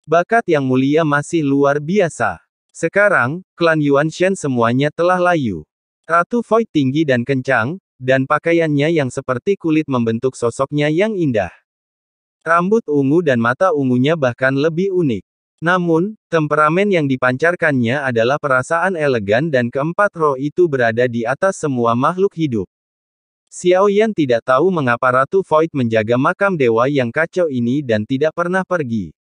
Bakat yang mulia masih luar biasa. Sekarang, klan Yuanshen semuanya telah layu. Ratu Void tinggi dan kencang, dan pakaiannya yang seperti kulit membentuk sosoknya yang indah. Rambut ungu dan mata ungunya bahkan lebih unik. Namun, temperamen yang dipancarkannya adalah perasaan elegan dan keempat roh itu berada di atas semua makhluk hidup. Xiao Yan tidak tahu mengapa Ratu Void menjaga makam dewa yang kacau ini dan tidak pernah pergi.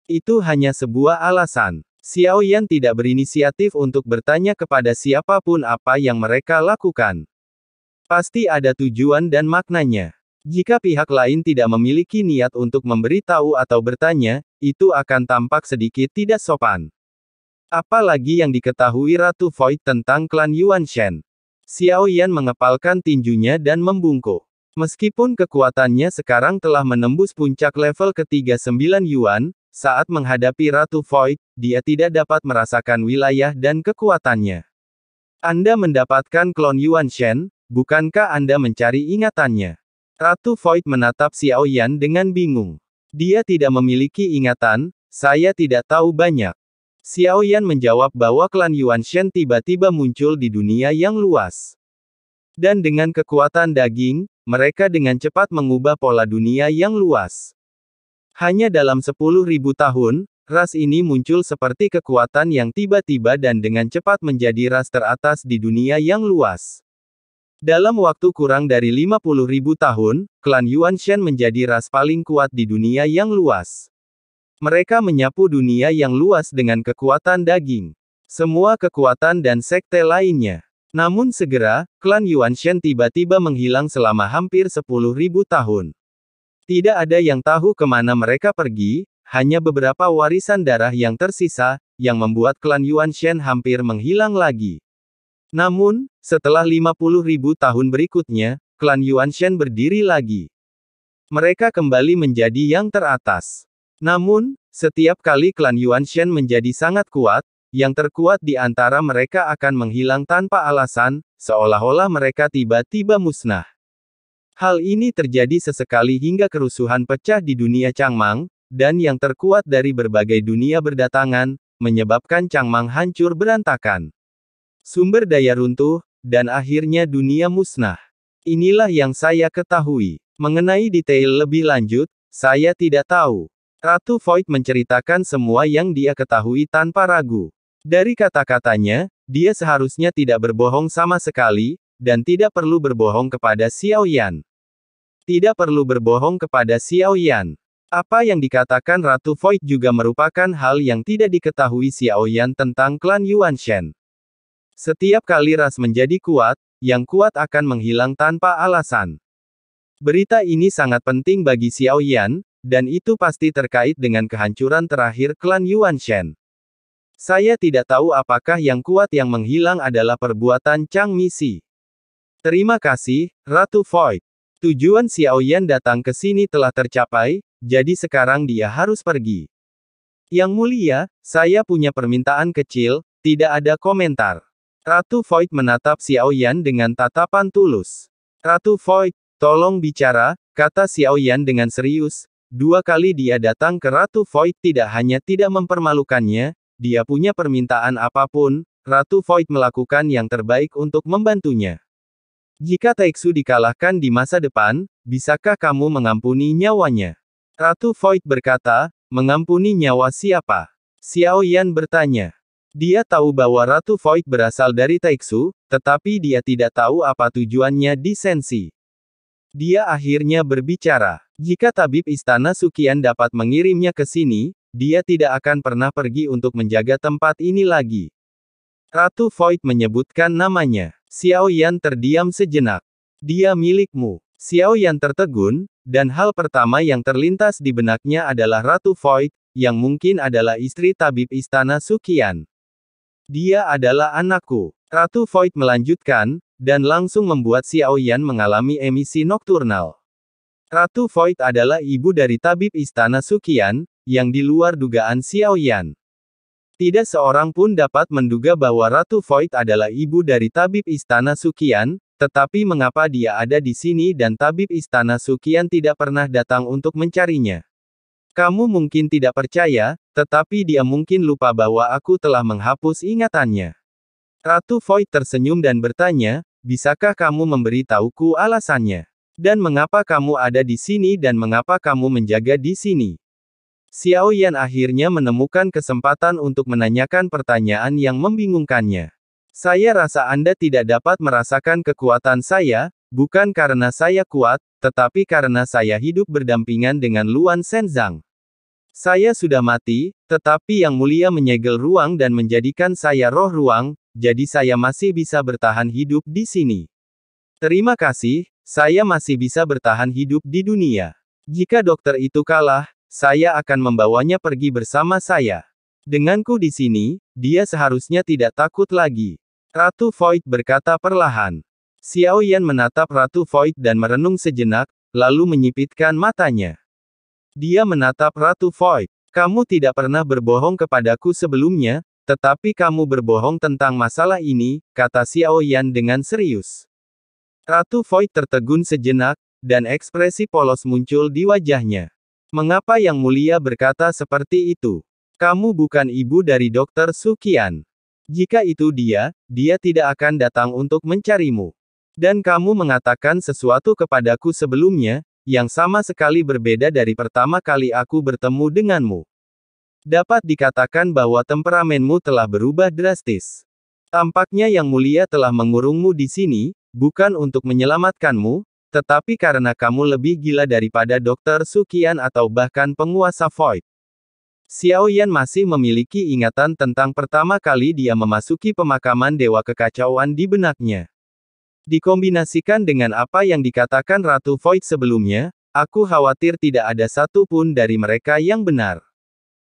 Itu hanya sebuah alasan. Xiao Yan tidak berinisiatif untuk bertanya kepada siapapun apa yang mereka lakukan. Pasti ada tujuan dan maknanya. Jika pihak lain tidak memiliki niat untuk memberitahu atau bertanya, itu akan tampak sedikit tidak sopan. Apalagi yang diketahui Ratu Void tentang klan Yuanshen. Xiao Yan mengepalkan tinjunya dan membungkuk. Meskipun kekuatannya sekarang telah menembus puncak level ke-39 Yuan, saat menghadapi Ratu Void, dia tidak dapat merasakan wilayah dan kekuatannya. Anda mendapatkan klon Yuanshen, bukankah Anda mencari ingatannya? Ratu Void menatap Xiao Yan dengan bingung. Dia tidak memiliki ingatan, saya tidak tahu banyak. Xiao Yan menjawab bahwa klan Yuanshen tiba-tiba muncul di dunia yang luas. Dan dengan kekuatan daging, mereka dengan cepat mengubah pola dunia yang luas. Hanya dalam 10.000 tahun, ras ini muncul seperti kekuatan yang tiba-tiba dan dengan cepat menjadi ras teratas di dunia yang luas. Dalam waktu kurang dari 50.000 tahun, klan Yuanshen menjadi ras paling kuat di dunia yang luas. Mereka menyapu dunia yang luas dengan kekuatan daging. Semua kekuatan dan sekte lainnya. Namun segera, klan Yuanshen tiba-tiba menghilang selama hampir 10.000 tahun. Tidak ada yang tahu kemana mereka pergi, hanya beberapa warisan darah yang tersisa, yang membuat klan Yuanshen hampir menghilang lagi. Namun, setelah 50.000 tahun berikutnya, klan Yuanshen berdiri lagi. Mereka kembali menjadi yang teratas. Namun, setiap kali klan Yuanshen menjadi sangat kuat, yang terkuat di antara mereka akan menghilang tanpa alasan, seolah-olah mereka tiba-tiba musnah. Hal ini terjadi sesekali hingga kerusuhan pecah di dunia Changmang, dan yang terkuat dari berbagai dunia berdatangan, menyebabkan Changmang hancur berantakan. Sumber daya runtuh, dan akhirnya dunia musnah. Inilah yang saya ketahui. Mengenai detail lebih lanjut, saya tidak tahu. Ratu Void menceritakan semua yang dia ketahui tanpa ragu. Dari kata-katanya, dia seharusnya tidak berbohong sama sekali, dan tidak perlu berbohong kepada Xiao Yan. Tidak perlu berbohong kepada Xiao Yan. Apa yang dikatakan Ratu Void juga merupakan hal yang tidak diketahui Xiao Yan tentang klan Yuanshen. Setiap kali ras menjadi kuat, yang kuat akan menghilang tanpa alasan. Berita ini sangat penting bagi Xiao Yan, dan itu pasti terkait dengan kehancuran terakhir klan Yuanshen. Saya tidak tahu apakah yang kuat yang menghilang adalah perbuatan Chang Misi. Terima kasih, Ratu Void. Tujuan Xiao Yan datang ke sini telah tercapai, jadi sekarang dia harus pergi. Yang mulia, saya punya permintaan kecil, tidak ada komentar. Ratu Void menatap Xiao Yan dengan tatapan tulus. Ratu Void, tolong bicara, kata Xiao Yan dengan serius. 2 kali dia datang ke Ratu Void tidak hanya tidak mempermalukannya, dia punya permintaan apapun, Ratu Void melakukan yang terbaik untuk membantunya. Jika Taixu dikalahkan di masa depan, bisakah kamu mengampuni nyawanya? Ratu Void berkata, mengampuni nyawa siapa? Xiao Yan bertanya. Dia tahu bahwa Ratu Void berasal dari Taixu, tetapi dia tidak tahu apa tujuannya di Sensi. Dia akhirnya berbicara. Jika tabib istana Suqian dapat mengirimnya ke sini, dia tidak akan pernah pergi untuk menjaga tempat ini lagi. Ratu Void menyebutkan namanya. Xiao Yan terdiam sejenak. Dia milikmu. Xiao Yan tertegun, dan hal pertama yang terlintas di benaknya adalah Ratu Void, yang mungkin adalah istri tabib istana Suqian. Dia adalah anakku. Ratu Void melanjutkan, dan langsung membuat Xiao Yan mengalami emisi nokturnal. Ratu Void adalah ibu dari tabib istana Suqian, yang di luar dugaan Xiao Yan. Tidak seorang pun dapat menduga bahwa Ratu Void adalah ibu dari tabib istana Suqian, tetapi mengapa dia ada di sini dan tabib istana Suqian tidak pernah datang untuk mencarinya? Kamu mungkin tidak percaya, tetapi dia mungkin lupa bahwa aku telah menghapus ingatannya. Ratu Void tersenyum dan bertanya, bisakah kamu memberitahuku alasannya? Dan mengapa kamu ada di sini dan mengapa kamu menjaga di sini? Xiao Yan akhirnya menemukan kesempatan untuk menanyakan pertanyaan yang membingungkannya. Saya rasa Anda tidak dapat merasakan kekuatan saya, bukan karena saya kuat, tetapi karena saya hidup berdampingan dengan Luan Shenzang. Saya sudah mati, tetapi Yang Mulia menyegel ruang dan menjadikan saya roh ruang, jadi saya masih bisa bertahan hidup di sini. Terima kasih, saya masih bisa bertahan hidup di dunia. Jika dokter itu kalah, saya akan membawanya pergi bersama saya. Denganku di sini, dia seharusnya tidak takut lagi. Ratu Void berkata perlahan. Xiao Yan menatap Ratu Void dan merenung sejenak, lalu menyipitkan matanya. Dia menatap Ratu Void. Kamu tidak pernah berbohong kepadaku sebelumnya, tetapi kamu berbohong tentang masalah ini, kata Xiao Yan dengan serius. Ratu Void tertegun sejenak, dan ekspresi polos muncul di wajahnya. Mengapa Yang Mulia berkata seperti itu? Kamu bukan ibu dari Dr. Suqian. Jika itu dia tidak akan datang untuk mencarimu. Dan kamu mengatakan sesuatu kepadaku sebelumnya, yang sama sekali berbeda dari pertama kali aku bertemu denganmu. Dapat dikatakan bahwa temperamenmu telah berubah drastis. Tampaknya Yang Mulia telah mengurungmu di sini, bukan untuk menyelamatkanmu, tetapi karena kamu lebih gila daripada Dr. Suqian atau bahkan penguasa Void. Xiao Yan masih memiliki ingatan tentang pertama kali dia memasuki pemakaman Dewa Kekacauan di benaknya. Dikombinasikan dengan apa yang dikatakan Ratu Void sebelumnya, aku khawatir tidak ada satu pun dari mereka yang benar.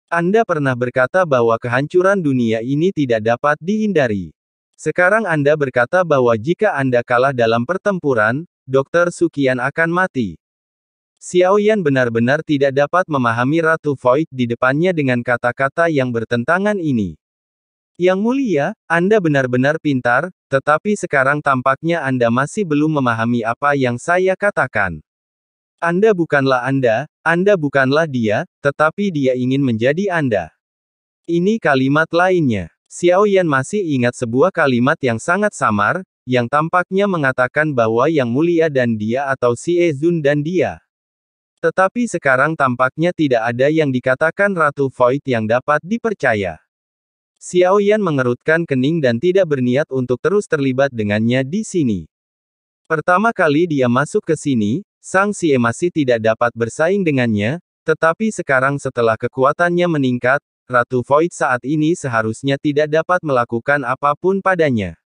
Anda pernah berkata bahwa kehancuran dunia ini tidak dapat dihindari. Sekarang Anda berkata bahwa jika Anda kalah dalam pertempuran, Dr. Suqian akan mati. Xiao Yan benar-benar tidak dapat memahami Ratu Void di depannya dengan kata-kata yang bertentangan ini. Yang Mulia, Anda benar-benar pintar, tetapi sekarang tampaknya Anda masih belum memahami apa yang saya katakan. Anda bukanlah dia, tetapi dia ingin menjadi Anda. Ini kalimat lainnya. Xiao Yan masih ingat sebuah kalimat yang sangat samar, yang tampaknya mengatakan bahwa Yang Mulia dan dia atau Xie Zun dan dia. Tetapi sekarang tampaknya tidak ada yang dikatakan Ratu Void yang dapat dipercaya. Xiao Yan mengerutkan kening dan tidak berniat untuk terus terlibat dengannya di sini. Pertama kali dia masuk ke sini, Sang Xie masih tidak dapat bersaing dengannya, tetapi sekarang setelah kekuatannya meningkat, Ratu Void saat ini seharusnya tidak dapat melakukan apapun padanya.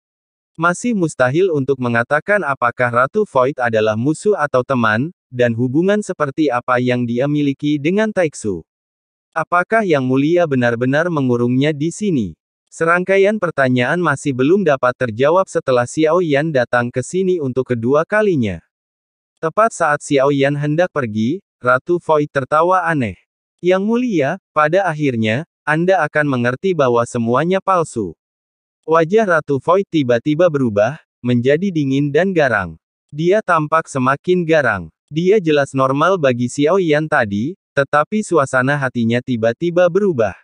Masih mustahil untuk mengatakan apakah Ratu Void adalah musuh atau teman, dan hubungan seperti apa yang dia miliki dengan Taixu. Apakah Yang Mulia benar-benar mengurungnya di sini? Serangkaian pertanyaan masih belum dapat terjawab setelah Xiao Yan datang ke sini untuk kedua kalinya. Tepat saat Xiao Yan hendak pergi, Ratu Void tertawa aneh. Yang Mulia, pada akhirnya, Anda akan mengerti bahwa semuanya palsu. Wajah Ratu Void tiba-tiba berubah, menjadi dingin dan garang. Dia tampak semakin garang. Dia jelas normal bagi Xiao Yan tadi, tetapi suasana hatinya tiba-tiba berubah.